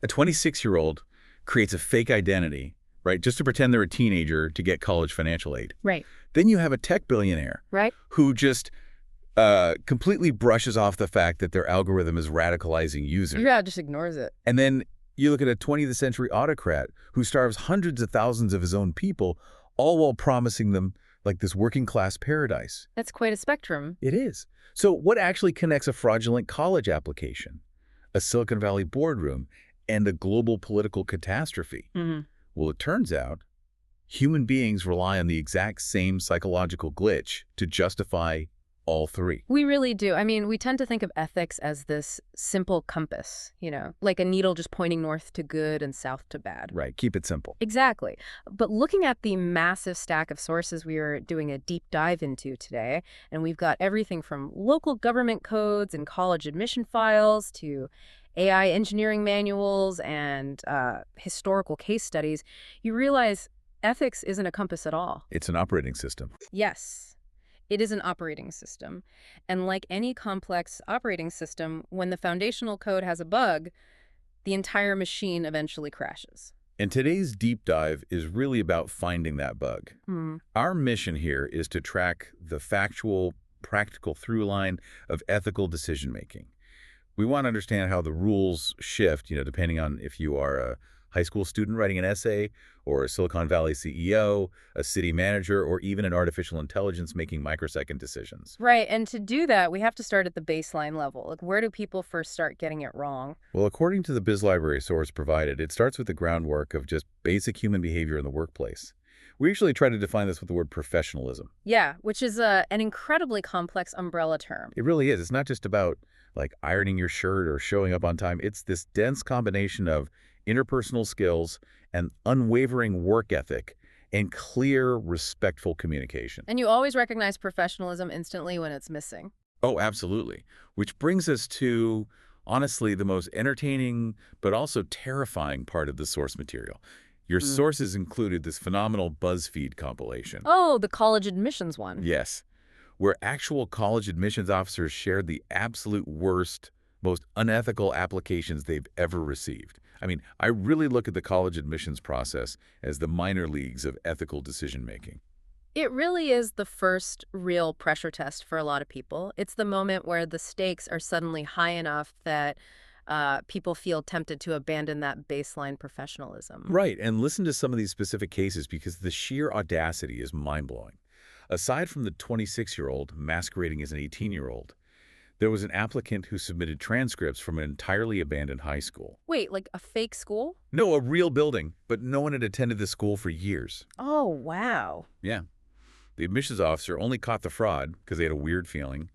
A 26-year-old creates a fake identity, right, just to pretend they're a teenager to get college financial aid. Right. Then you have a tech billionaire Right. who just completely brushes off the fact that their algorithm is radicalizing users. Yeah, just ignores it. And then you look at a 20th century autocrat who starves hundreds of thousands of his own people, all while promising them like this working class paradise. That's quite a spectrum. It is. So what actually connects a fraudulent college application, a Silicon Valley boardroom, and a global political catastrophe? Mm-hmm. Well, it turns out human beings rely on the exact same psychological glitch to justify all three. We really do. I mean, we tend to think of ethics as this simple compass, like a needle just pointing north to good and south to bad. Right. Keep it simple. Exactly. But looking at the massive stack of sources we are doing a deep dive into today, and we've got everything from local government codes and college admission files to AI engineering manuals and historical case studies, you realize ethics isn't a compass at all. It's an operating system. Yes. It is an operating system. And like any complex operating system, when the foundational code has a bug, the entire machine eventually crashes. And today's deep dive is really about finding that bug. Our mission here is to track the factual, practical through line of ethical decision-making. We want to understand how the rules shift, depending on if you are a high school student writing an essay, or a Silicon Valley CEO, a city manager, or even an artificial intelligence making microsecond decisions. Right, and to do that, we have to start at the baseline level. Like, where do people first start getting it wrong? Well, according to the BizLibrary source provided, it starts with the groundwork of just basic human behavior in the workplace. We usually try to define this with the word professionalism. Yeah, which is an incredibly complex umbrella term. It really is. It's not just about, like, ironing your shirt or showing up on time. It's this dense combination of interpersonal skills and unwavering work ethic and clear, respectful communication. And you always recognize professionalism instantly when it's missing. Oh, absolutely. Which brings us to, honestly, the most entertaining but also terrifying part of the source material. Your sources included this phenomenal BuzzFeed compilation. Oh, the college admissions one. Yes, where actual college admissions officers shared the absolute worst, most unethical applications they've ever received. I mean, I really look at the college admissions process as the minor leagues of ethical decision-making. It really is the first real pressure test for a lot of people. It's the moment where the stakes are suddenly high enough that people feel tempted to abandon that baseline professionalism. Right, and listen to some of these specific cases because the sheer audacity is mind-blowing. Aside from the 26-year-old masquerading as an 18-year-old, there was an applicant who submitted transcripts from an entirely abandoned high school. Wait, like a fake school? No, a real building, but no one had attended the school for years. Oh, wow. Yeah. The admissions officer only caught the fraud because they had a weird feeling,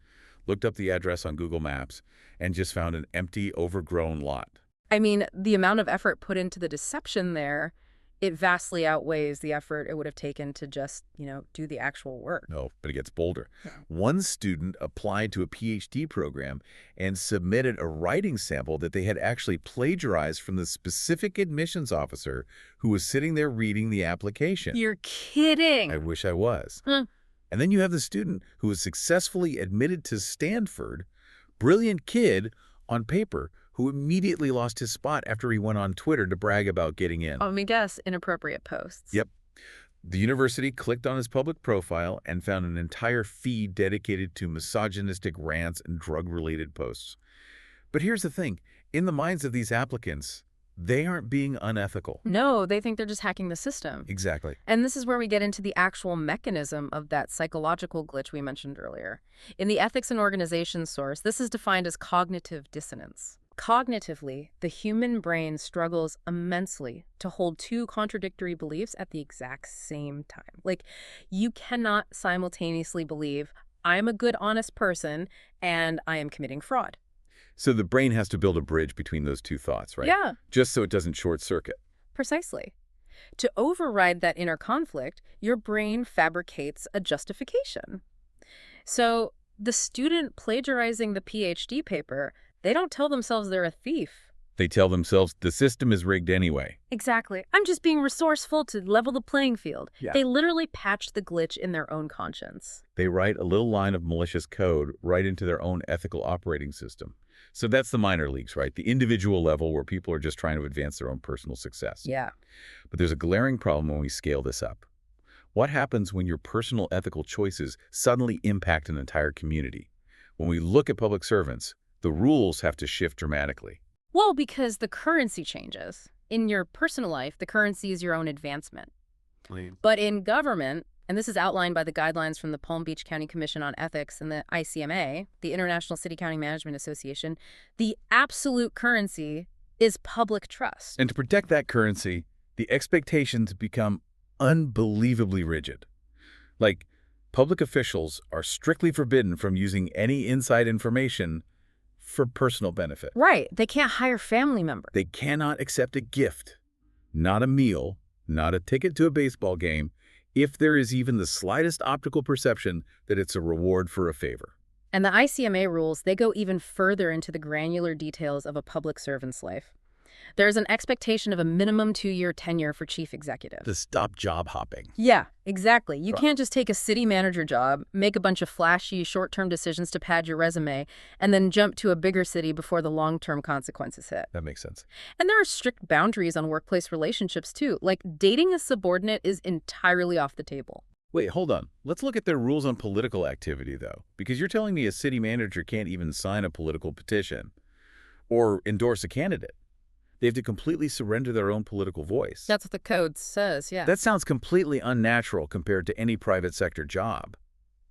looked up the address on Google Maps, and just found an empty, overgrown lot. I mean, the amount of effort put into the deception there, it vastly outweighs the effort it would have taken to just, do the actual work. No, but it gets bolder. Yeah. One student applied to a PhD program and submitted a writing sample that they had actually plagiarized from the specific admissions officer who was sitting there reading the application. You're kidding. I wish I was. And then you have the student who was successfully admitted to Stanford, brilliant kid on paper, who immediately lost his spot after he went on Twitter to brag about getting in. Let me guess, inappropriate posts. Yep. The university clicked on his public profile and found an entire feed dedicated to misogynistic rants and drug-related posts. But here's the thing. In the minds of these applicants, they aren't being unethical. No, they think they're just hacking the system. Exactly. And this is where we get into the actual mechanism of that psychological glitch we mentioned earlier. In the Ethics and Organization source, this is defined as cognitive dissonance. Cognitively, the human brain struggles immensely to hold two contradictory beliefs at the exact same time. Like, you cannot simultaneously believe, I'm a good, honest person, and I am committing fraud. So the brain has to build a bridge between those two thoughts, right? Yeah. Just so it doesn't short circuit. Precisely. To override that inner conflict, your brain fabricates a justification. So the student plagiarizing the PhD paper, they don't tell themselves they're a thief. They tell themselves the system is rigged anyway. Exactly. I'm just being resourceful to level the playing field. Yeah. They literally patch the glitch in their own conscience. They write a little line of malicious code right into their own ethical operating system. So that's the minor leagues, right? The individual level where people are just trying to advance their own personal success. Yeah. But there's a glaring problem when we scale this up. What happens when your personal ethical choices suddenly impact an entire community? When we look at public servants, the rules have to shift dramatically. Well, because the currency changes. In your personal life, the currency is your own advancement. But in government, and this is outlined by the guidelines from the Palm Beach County Commission on Ethics and the ICMA, the International City County Management Association, the absolute currency is public trust. And to protect that currency, the expectations become unbelievably rigid. Like, public officials are strictly forbidden from using any inside information for personal benefit. Right. They can't hire family members. They cannot accept a gift, not a meal, not a ticket to a baseball game, if there is even the slightest optical perception that it's a reward for a favor. And the ICMA rules, they go even further into the granular details of a public servant's life. There's an expectation of a minimum 2-year tenure for chief executive. To stop job hopping. Yeah, exactly. You can't just take a city manager job, make a bunch of flashy short-term decisions to pad your resume, and then jump to a bigger city before the long-term consequences hit. That makes sense. And there are strict boundaries on workplace relationships, too. Like, dating a subordinate is entirely off the table. Wait, hold on. Let's look at their rules on political activity, though. Because you're telling me a city manager can't even sign a political petition or endorse a candidate. They have to completely surrender their own political voice. That's what the code says, yeah. That sounds completely unnatural compared to any private sector job.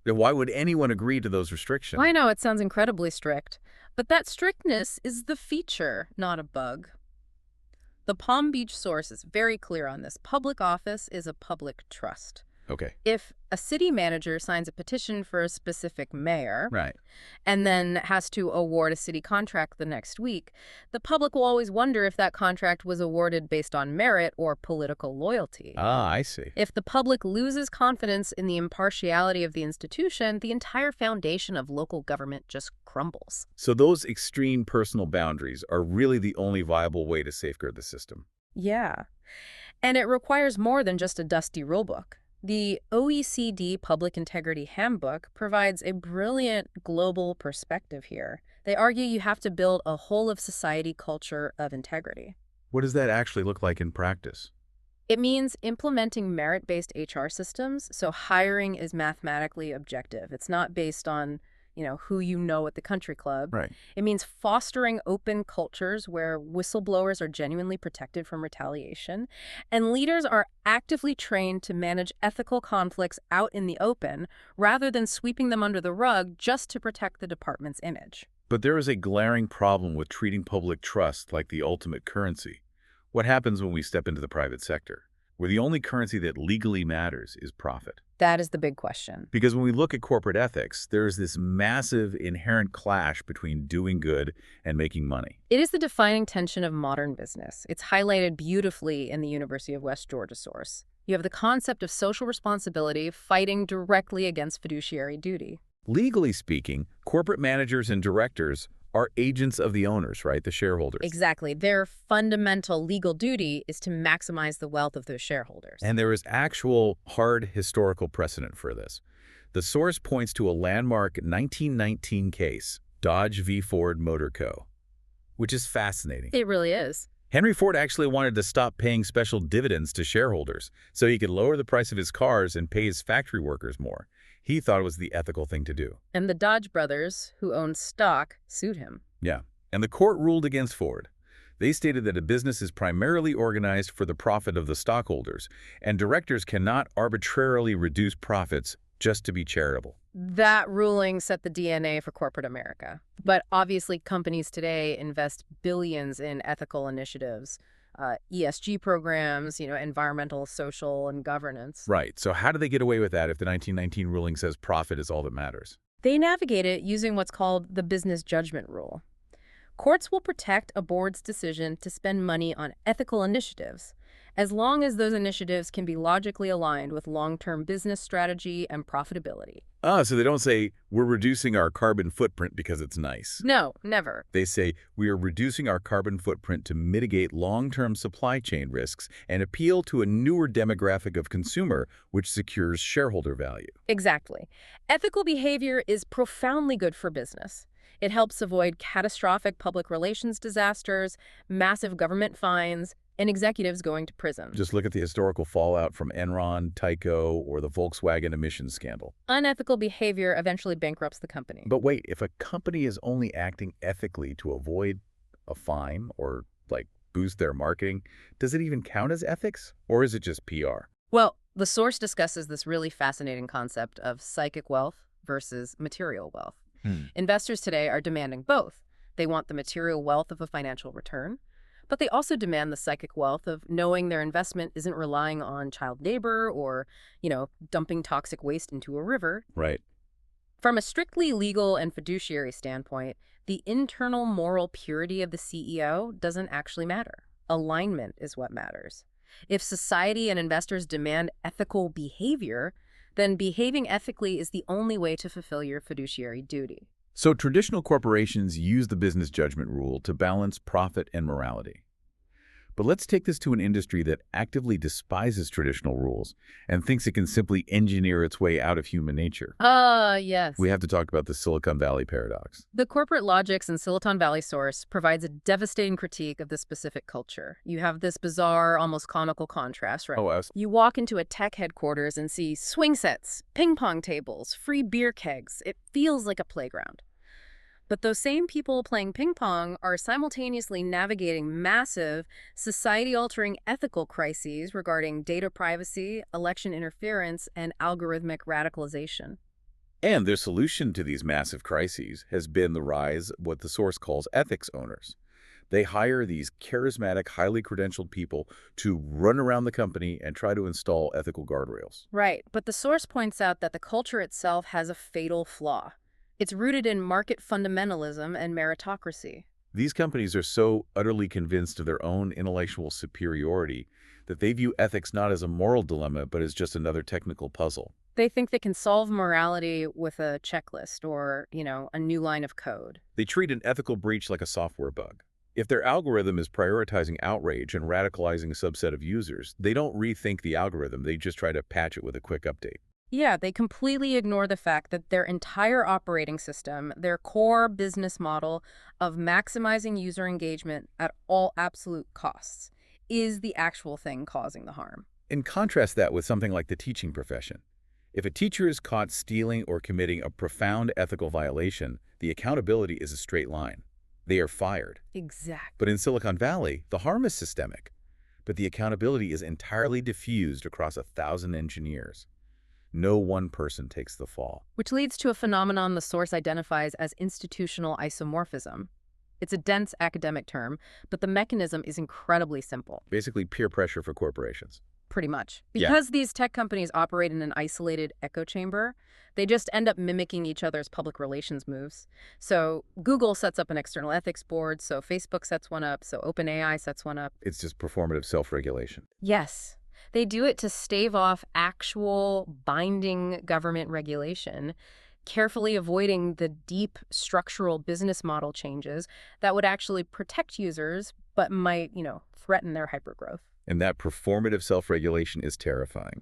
Why would anyone agree to those restrictions? I know it sounds incredibly strict, but that strictness is the feature, not a bug. The Palm Beach source is very clear on this. Public office is a public trust. Okay. If a city manager signs a petition for a specific mayor, Right. and then has to award a city contract the next week, the public will always wonder if that contract was awarded based on merit or political loyalty. Ah, I see. If the public loses confidence in the impartiality of the institution, the entire foundation of local government just crumbles. So those extreme personal boundaries are really the only viable way to safeguard the system. Yeah. And it requires more than just a dusty rulebook. The OECD Public Integrity Handbook provides a brilliant global perspective here. They argue you have to build a whole-of-society culture of integrity. What does that actually look like in practice? It means implementing merit-based HR systems, so hiring is mathematically objective. It's not based on, who you know at the country club. Right. It means fostering open cultures where whistleblowers are genuinely protected from retaliation, and leaders are actively trained to manage ethical conflicts out in the open rather than sweeping them under the rug just to protect the department's image. But there is a glaring problem with treating public trust like the ultimate currency. What happens when we step into the private sector, where the only currency that legally matters is profit? That is the big question. Because when we look at corporate ethics, there is this massive inherent clash between doing good and making money. It is the defining tension of modern business. It's highlighted beautifully in the University of West Georgia source. You have the concept of social responsibility fighting directly against fiduciary duty. Legally speaking, corporate managers and directors are agents of the owners, right? The shareholders. Exactly. Their fundamental legal duty is to maximize the wealth of those shareholders. And there is actual hard historical precedent for this. The source points to a landmark 1919 case, Dodge v. Ford Motor Co., which is fascinating. It really is. Henry Ford actually wanted to stop paying special dividends to shareholders so he could lower the price of his cars and pay his factory workers more. He thought it was the ethical thing to do. And the Dodge brothers, who owned stock, sued him. Yeah. And the court ruled against Ford. They stated that a business is primarily organized for the profit of the stockholders, and directors cannot arbitrarily reduce profits just to be charitable. That ruling set the DNA for corporate America. But obviously, companies today invest billions in ethical initiatives, ESG programs, environmental, social, and governance. Right. So how do they get away with that if the 1919 ruling says profit is all that matters? They navigate it using what's called the business judgment rule. Courts will protect a board's decision to spend money on ethical initiatives as long as those initiatives can be logically aligned with long-term business strategy and profitability. So they don't say, we're reducing our carbon footprint because it's nice. No, never. They say, we are reducing our carbon footprint to mitigate long-term supply chain risks and appeal to a newer demographic of consumer, which secures shareholder value. Exactly. Ethical behavior is profoundly good for business. It helps avoid catastrophic public relations disasters, massive government fines, and executives going to prison. Just look at the historical fallout from Enron, Tyco, or the Volkswagen emissions scandal. Unethical behavior eventually bankrupts the company. But wait, if a company is only acting ethically to avoid a fine or, boost their marketing, does it even count as ethics? Or is it just PR? Well, the source discusses this really fascinating concept of psychic wealth versus material wealth. Investors today are demanding both. They want the material wealth of a financial return, but they also demand the psychic wealth of knowing their investment isn't relying on child labor or, dumping toxic waste into a river. Right. From a strictly legal and fiduciary standpoint, the internal moral purity of the CEO doesn't actually matter. Alignment is what matters. If society and investors demand ethical behavior, then behaving ethically is the only way to fulfill your fiduciary duty. So traditional corporations use the business judgment rule to balance profit and morality. But let's take this to an industry that actively despises traditional rules and thinks it can simply engineer its way out of human nature. Yes. We have to talk about the Silicon Valley paradox. The corporate logics in Silicon Valley source provides a devastating critique of this specific culture. You have this bizarre, almost comical contrast, right? You walk into a tech headquarters and see swing sets, ping pong tables, free beer kegs. It feels like a playground. But those same people playing ping pong are simultaneously navigating massive, society-altering ethical crises regarding data privacy, election interference, and algorithmic radicalization. And their solution to these massive crises has been the rise of what the source calls ethics owners. They hire these charismatic, highly credentialed people to run around the company and try to install ethical guardrails. Right, but the source points out that the culture itself has a fatal flaw. It's rooted in market fundamentalism and meritocracy. These companies are so utterly convinced of their own intellectual superiority that they view ethics not as a moral dilemma, but as just another technical puzzle. They think they can solve morality with a checklist or, a new line of code. They treat an ethical breach like a software bug. If their algorithm is prioritizing outrage and radicalizing a subset of users, they don't rethink the algorithm, they just try to patch it with a quick update. Yeah, they completely ignore the fact that their entire operating system, their core business model of maximizing user engagement at all absolute costs, is the actual thing causing the harm. And contrast that with something like the teaching profession. If a teacher is caught stealing or committing a profound ethical violation, the accountability is a straight line. They are fired. Exactly. But in Silicon Valley, the harm is systemic, but the accountability is entirely diffused across 1,000 engineers. No one person takes the fall. Which leads to a phenomenon the source identifies as institutional isomorphism. It's a dense academic term, but the mechanism is incredibly simple. Basically peer pressure for corporations. Pretty much. Because these tech companies operate in an isolated echo chamber, they just end up mimicking each other's public relations moves. So Google sets up an external ethics board, so Facebook sets one up, so OpenAI sets one up. It's just performative self-regulation. Yes. They do it to stave off actual binding government regulation, carefully avoiding the deep structural business model changes that would actually protect users but might, threaten their hypergrowth. And that performative self-regulation is terrifying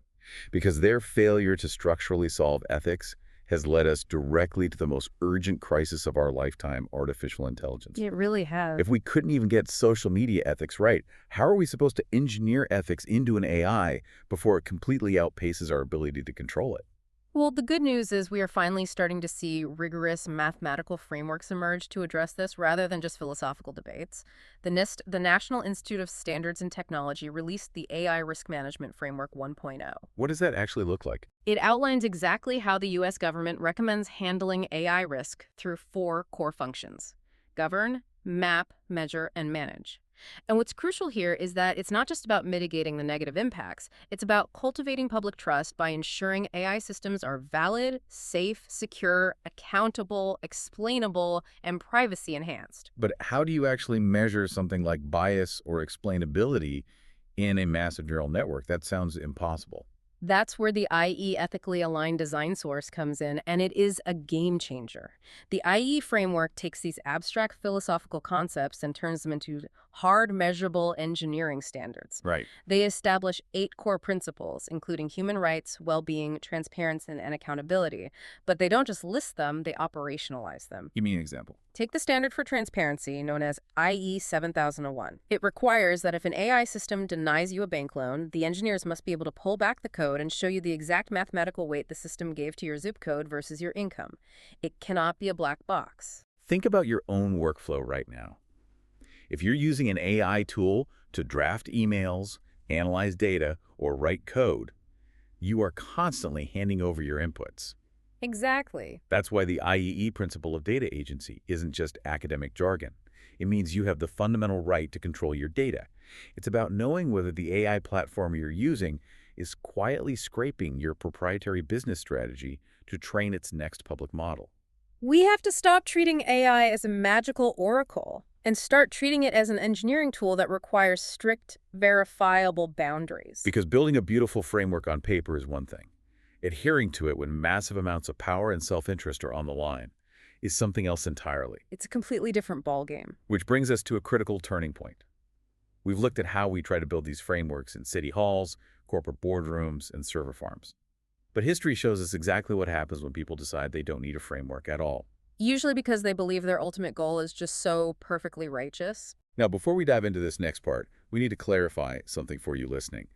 because their failure to structurally solve ethics has led us directly to the most urgent crisis of our lifetime, artificial intelligence. It really has. If we couldn't even get social media ethics right, how are we supposed to engineer ethics into an AI before it completely outpaces our ability to control it? Well, the good news is we are finally starting to see rigorous mathematical frameworks emerge to address this rather than just philosophical debates. The NIST, the National Institute of Standards and Technology, released the AI Risk Management Framework 1.0. What does that actually look like? It outlines exactly how the U.S. government recommends handling AI risk through 4 core functions: govern, map, measure, and manage. And what's crucial here is that it's not just about mitigating the negative impacts. It's about cultivating public trust by ensuring AI systems are valid, safe, secure, accountable, explainable, and privacy enhanced. But how do you actually measure something like bias or explainability in a massive neural network? That sounds impossible. That's where the IE ethically aligned design source comes in, and it is a game changer. The IE framework takes these abstract philosophical concepts and turns them into hard, measurable engineering standards. Right. They establish 8 core principles, including human rights, well-being, transparency, and accountability. But they don't just list them, they operationalize them. Give me an example. Take the standard for transparency, known as IE 7001. It requires that if an AI system denies you a bank loan, the engineers must be able to pull back the code and show you the exact mathematical weight the system gave to your zip code versus your income. It cannot be a black box. Think about your own workflow right now. If you're using an AI tool to draft emails, analyze data, or write code, you are constantly handing over your inputs. Exactly. That's why the IEE principle of data agency isn't just academic jargon. It means you have the fundamental right to control your data. It's about knowing whether the AI platform you're using is quietly scraping your proprietary business strategy to train its next public model. We have to stop treating AI as a magical oracle and start treating it as an engineering tool that requires strict, verifiable boundaries. Because building a beautiful framework on paper is one thing. Adhering to it when massive amounts of power and self-interest are on the line is something else entirely. It's a completely different ballgame. Which brings us to a critical turning point. We've looked at how we try to build these frameworks in city halls, corporate boardrooms, and server farms. But history shows us exactly what happens when people decide they don't need a framework at all. Usually because they believe their ultimate goal is just so perfectly righteous. Now, before we dive into this next part, we need to clarify something for you listening.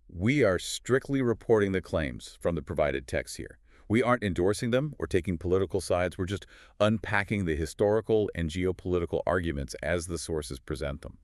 We are strictly reporting the claims from the provided text here. We aren't endorsing them or taking political sides. We're just unpacking the historical and geopolitical arguments as the sources present them.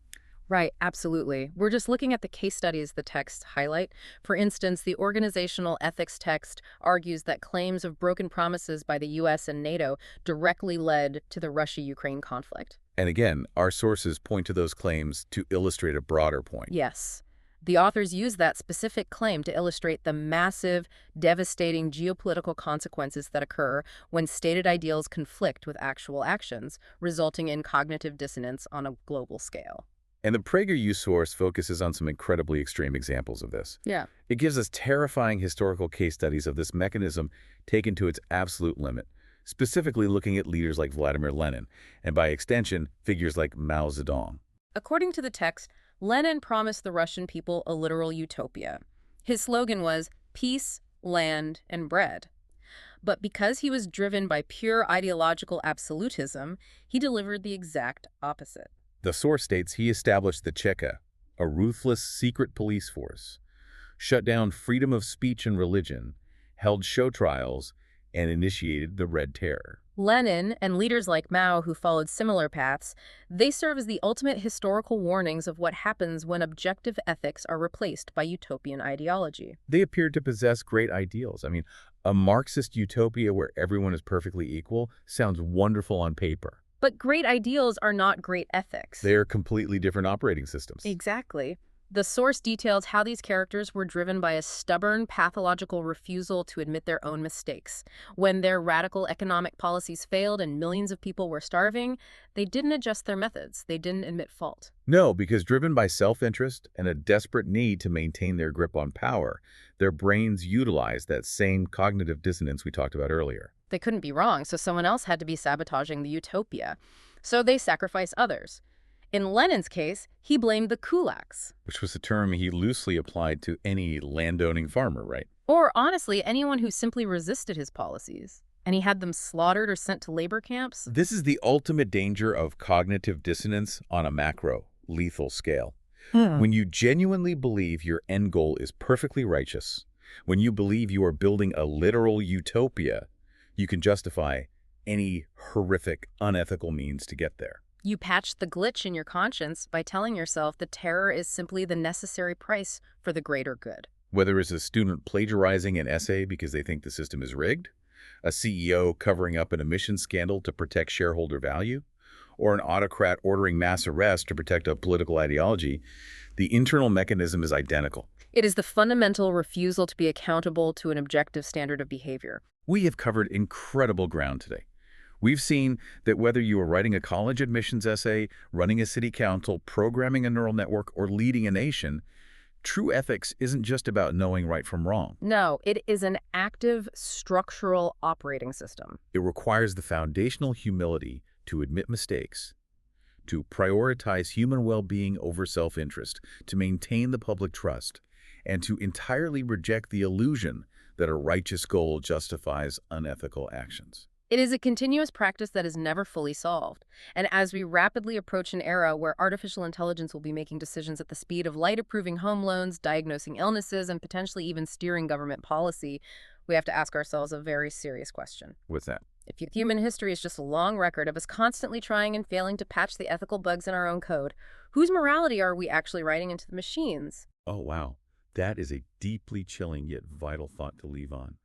Right, absolutely. We're just looking at the case studies the texts highlight. For instance, the organizational ethics text argues that claims of broken promises by the US and NATO directly led to the Russia-Ukraine conflict. And again, our sources point to those claims to illustrate a broader point. Yes. The authors use that specific claim to illustrate the massive, devastating geopolitical consequences that occur when stated ideals conflict with actual actions, resulting in cognitive dissonance on a global scale. And the PragerU source focuses on some incredibly extreme examples of this. Yeah. It gives us terrifying historical case studies of this mechanism taken to its absolute limit, specifically looking at leaders like Vladimir Lenin, and by extension, figures like Mao Zedong. According to the text, Lenin promised the Russian people a literal utopia. His slogan was peace, land, and bread. But because he was driven by pure ideological absolutism, he delivered the exact opposite. The source states he established the Cheka, a ruthless secret police force, shut down freedom of speech and religion, held show trials, and initiated the Red Terror. Lenin and leaders like Mao who followed similar paths, they serve as the ultimate historical warnings of what happens when objective ethics are replaced by utopian ideology. They appeared to possess great ideals. I mean, a Marxist utopia where everyone is perfectly equal sounds wonderful on paper. But great ideals are not great ethics. They are completely different operating systems. Exactly. The source details how these characters were driven by a stubborn, pathological refusal to admit their own mistakes. When their radical economic policies failed and millions of people were starving, they didn't adjust their methods. They didn't admit fault. No, because driven by self-interest and a desperate need to maintain their grip on power, their brains utilized that same cognitive dissonance we talked about earlier. They couldn't be wrong, so someone else had to be sabotaging the utopia. So they sacrificed others. In Lenin's case, he blamed the kulaks. Which was a term he loosely applied to any landowning farmer, right? Or, honestly, anyone who simply resisted his policies. And he had them slaughtered or sent to labor camps. This is the ultimate danger of cognitive dissonance on a macro, lethal scale. When you genuinely believe your end goal is perfectly righteous, when you believe you are building a literal utopia, you can justify any horrific, unethical means to get there. You patch the glitch in your conscience by telling yourself the terror is simply the necessary price for the greater good. Whether it's a student plagiarizing an essay because they think the system is rigged, a CEO covering up an emissions scandal to protect shareholder value, or an autocrat ordering mass arrest to protect a political ideology, the internal mechanism is identical. It is the fundamental refusal to be accountable to an objective standard of behavior. We have covered incredible ground today. We've seen that whether you are writing a college admissions essay, running a city council, programming a neural network, or leading a nation, True ethics isn't just about knowing right from wrong. No, it is an active structural operating system. It requires the foundational humility to admit mistakes, to prioritize human well-being over self-interest, to maintain the public trust, and to entirely reject the illusion that a righteous goal justifies unethical actions. It is a continuous practice that is never fully solved. And as we rapidly approach an era where artificial intelligence will be making decisions at the speed of light, approving home loans, diagnosing illnesses, and potentially even steering government policy, we have to ask ourselves a very serious question. What's that? If human history is just a long record of us constantly trying and failing to patch the ethical bugs in our own code, whose morality are we actually writing into the machines? Oh, wow. That is a deeply chilling yet vital thought to leave on.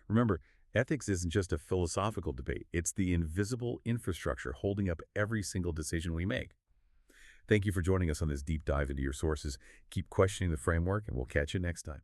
Remember, ethics isn't just a philosophical debate. It's the invisible infrastructure holding up every single decision we make. Thank you for joining us on this deep dive into your sources. Keep questioning the framework, and we'll catch you next time.